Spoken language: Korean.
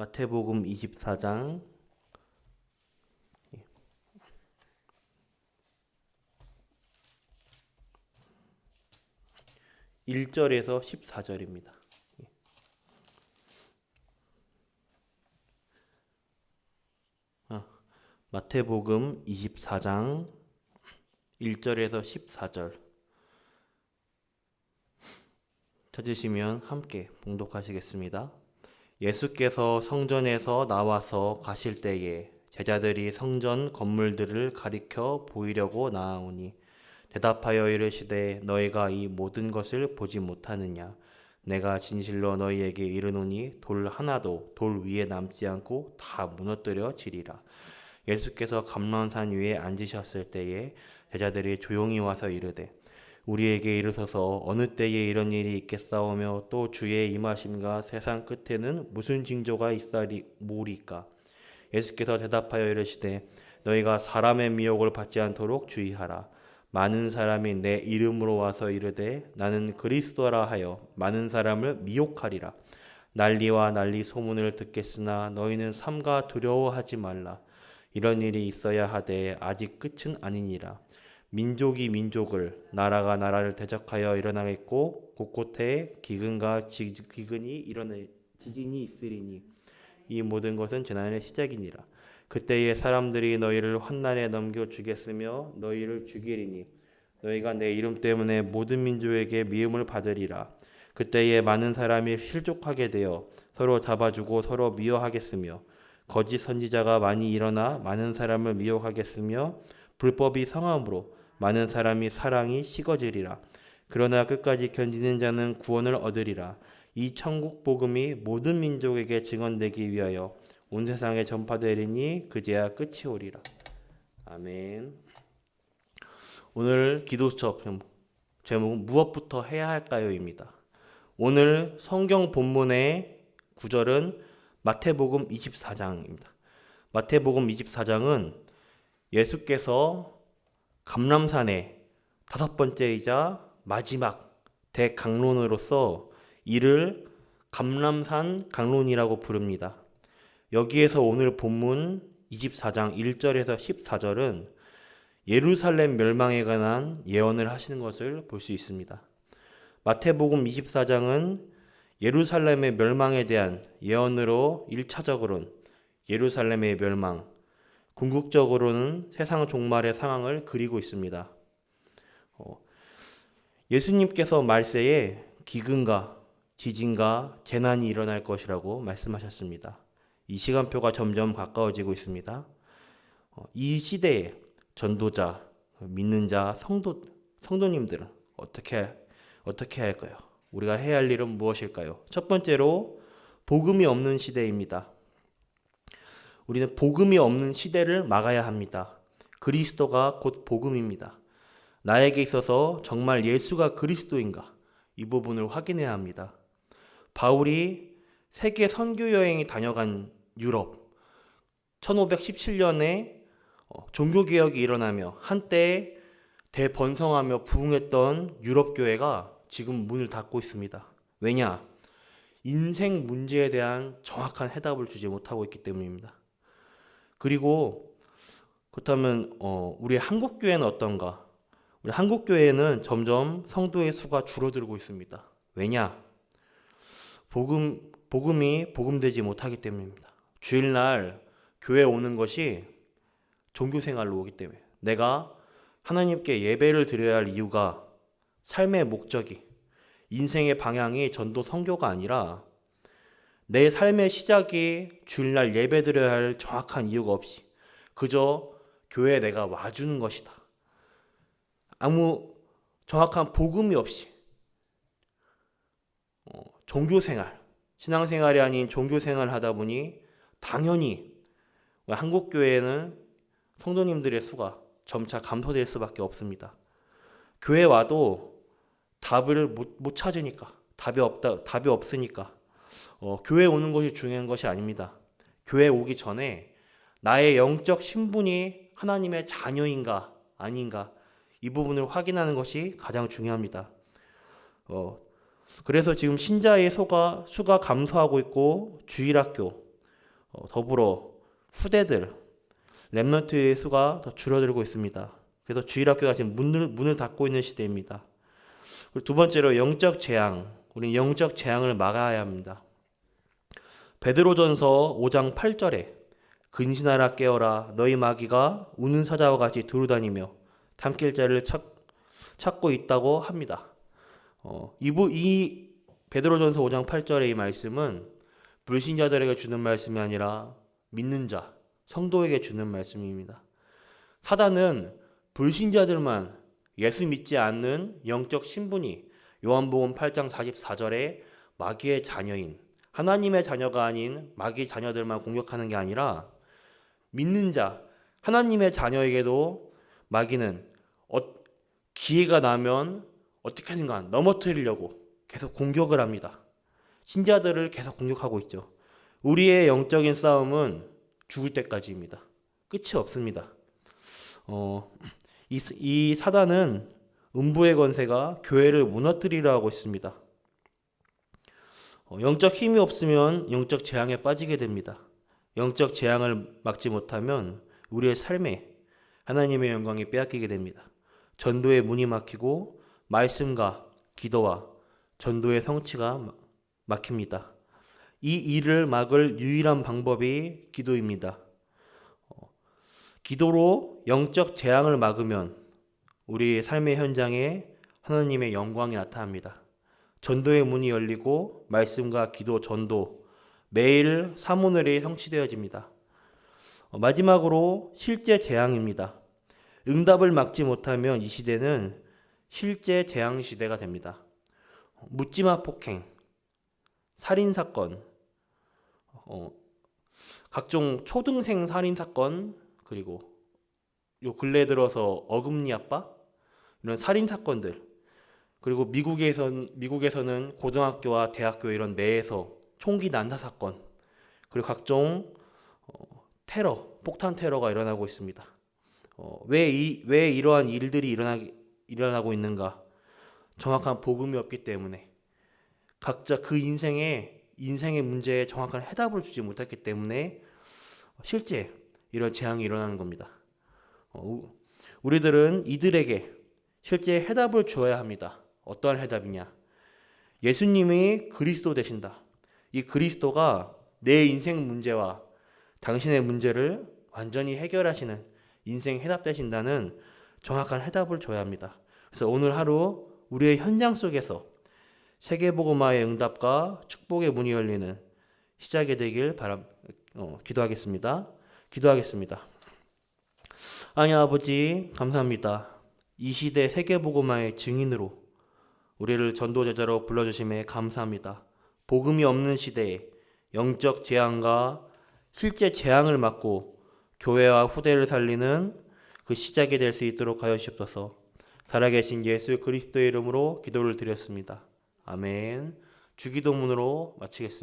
마태복음 24장 1절에서 14절입니다. 마태복음 24장 1절에서 14절 찾으시면 함께 봉독하시겠습니다. 예수께서 성전에서 나와서 가실 때에 제자들이 성전 건물들을 가리켜 보이려고 나아오니 대답하여 이르시되 너희가 이 모든 것을 보지 못하느냐? 내가 진실로 너희에게 이르노니 돌 하나도 돌 위에 남지 않고 다 무너뜨려지리라. 예수께서 감람산 위에 앉으셨을 때에 제자들이 조용히 와서 이르되 우리에게 이르소서 어느 때에 이런 일이 있겠사오며 또 주의 임하심과 세상 끝에는 무슨 징조가 있사리모리까? 예수께서 대답하여 이르시되 너희가 사람의 미혹을 받지 않도록 주의하라. 많은 사람이 내 이름으로 와서 이르되 나는 그리스도라 하여 많은 사람을 미혹하리라. 난리와 난리 소문을 듣겠으나 너희는 삼가 두려워하지 말라. 이런 일이 있어야 하되 아직 끝은 아니니라. 민족이 민족을 나라가 나라를 대적하여 일어나겠고 곳곳에 기근과 지진이 있으리니 이 모든 것은 재난의 시작이니라. 그때에 사람들이 너희를 환난에 넘겨 주겠으며 너희를 죽이리니 너희가 내 이름 때문에 모든 민족에게 미움을 받으리라. 그때에 많은 사람이 실족하게 되어 서로 잡아주고 서로 미워하겠으며 거짓 선지자가 많이 일어나 많은 사람을 미혹하겠으며 불법이 성함으로 많은 사람이 사랑이 식어지리라. 그러나 끝까지 견디는 자는 구원을 얻으리라. 이 천국 복음이 모든 민족에게 증언되기 위하여 온 세상에 전파되리니 그제야 끝이 오리라. 아멘. 오늘 기도 수업 제목은 무엇부터 해야 할까요?입니다. 오늘 성경 본문의 구절은 마태복음 24장입니다. 마태복음 24장은 예수께서 감람산에 다섯 번째이자 마지막 대강론으로서 이를 감람산 강론이라고 부릅니다. 여기에서 오늘 본문 24장 1절에서 14절은 예루살렘 멸망에 관한 예언을 하시는 것을 볼 수 있습니다. 마태복음 24장은 예루살렘의 멸망에 대한 예언으로 1차적으로는 예루살렘의 멸망, 궁극적으로는 세상 종말의 상황을 그리고 있습니다. 예수님께서 말세에 기근과 지진과 재난이 일어날 것이라고 말씀하셨습니다. 이 시간표가 점점 가까워지고 있습니다. 이 시대에 전도자, 믿는 자, 성도님들은 어떻게 할까요? 우리가 해야 할 일은 무엇일까요? 첫 번째로 복음이 없는 시대입니다. 우리는 복음이 없는 시대를 막아야 합니다. 그리스도가 곧 복음입니다. 나에게 있어서 정말 예수가 그리스도인가? 이 부분을 확인해야 합니다. 바울이 세계 선교 여행이 다녀간 유럽 1517년에 종교개혁이 일어나며 한때 대번성하며 부흥했던 유럽 교회가 지금 문을 닫고 있습니다. 왜냐? 인생 문제에 대한 정확한 해답을 주지 못하고 있기 때문입니다. 그리고 그렇다면 우리 한국교회는 어떤가? 우리 한국교회는 점점 성도의 수가 줄어들고 있습니다. 왜냐? 복음이 복음되지 못하기 때문입니다. 주일날 교회 오는 것이 종교생활로 오기 때문에 내가 하나님께 예배를 드려야 할 이유가 삶의 목적이 인생의 방향이 전도 선교가 아니라 내 삶의 시작이 주일날 예배 드려야 할 정확한 이유가 없이 그저 교회에 내가 와주는 것이다. 아무 정확한 복음이 없이 종교생활, 신앙생활이 아닌 종교생활을 하다 보니 당연히 한국교회는 성도님들의 수가 점차 감소될 수밖에 없습니다. 교회 와도 답을 못 찾으니까 답이 없으니까 교회 오는 것이 중요한 것이 아닙니다. 교회 오기 전에 나의 영적 신분이 하나님의 자녀인가 아닌가 이 부분을 확인하는 것이 가장 중요합니다. 그래서 지금 신자의 수가 감소하고 있고 주일학교 더불어 후대들, 렘넌트의 수가 더 줄어들고 있습니다. 그래서 주일학교가 지금 문을 닫고 있는 시대입니다. 그리고 두 번째로 영적 재앙. 우리는 영적 재앙을 막아야 합니다. 베드로전서 5장 8절에 근신하라 깨어라 너희 마귀가 우는 사자와 같이 두루다니며 삼킬 자를 찾고 있다고 합니다. 이 베드로전서 5장 8절의 이 말씀은 불신자들에게 주는 말씀이 아니라 믿는 자, 성도에게 주는 말씀입니다. 사단은 불신자들만 예수 믿지 않는 영적 신분이 요한복음 8장 44절에 마귀의 자녀인 하나님의 자녀가 아닌 마귀 자녀들만 공격하는 게 아니라 믿는 자, 하나님의 자녀에게도 마귀는 기회가 나면 어떻게든가 넘어뜨리려고 계속 공격을 합니다. 신자들을 계속 공격하고 있죠. 우리의 영적인 싸움은 죽을 때까지입니다. 끝이 없습니다. 이 사단은 음부의 권세가 교회를 무너뜨리려 하고 있습니다. 영적 힘이 없으면 영적 재앙에 빠지게 됩니다. 영적 재앙을 막지 못하면 우리의 삶에 하나님의 영광이 빼앗기게 됩니다. 전도의 문이 막히고 말씀과 기도와 전도의 성취가 막힙니다. 이 일을 막을 유일한 방법이 기도입니다. 기도로 영적 재앙을 막으면 우리 삶의 현장에 하나님의 영광이 나타납니다. 전도의 문이 열리고 말씀과 기도, 전도 매일 사모늘이 성취되어집니다. 마지막으로 실제 재앙입니다. 응답을 막지 못하면 이 시대는 실제 재앙 시대가 됩니다. 묻지마 폭행, 살인사건, 각종 초등생 살인사건, 그리고 요 근래 들어서 어금니 아빠 이런 살인사건들, 그리고 미국에서는 고등학교와 대학교 이런 내에서 총기 난사 사건, 그리고 각종 폭탄 테러가 일어나고 있습니다. 왜 이러한 일들이 일어나고 있는가? 정확한 복음이 없기 때문에, 각자 그 인생의 문제에 정확한 해답을 주지 못했기 때문에 실제 이런 재앙이 일어나는 겁니다. 우리들은 이들에게 실제 해답을 주어야 합니다. 어떠한 해답이냐? 예수님이 그리스도 되신다. 이 그리스도가 내 인생 문제와 당신의 문제를 완전히 해결하시는 인생 해답 되신다는 정확한 해답을 줘야 합니다. 그래서 오늘 하루 우리의 현장 속에서 세계복음화의 응답과 축복의 문이 열리는 시작이 되길 기도하겠습니다. 하나님 아버지 감사합니다. 이 시대 세계복음화의 증인으로 우리를 전도제자로 불러주심에 감사합니다. 복음이 없는 시대에 영적 재앙과 실제 재앙을 막고 교회와 후대를 살리는 그 시작이 될 수 있도록 하여 주시옵소서. 살아계신 예수 그리스도의 이름으로 기도를 드렸습니다. 아멘. 주기도문으로 마치겠습니다.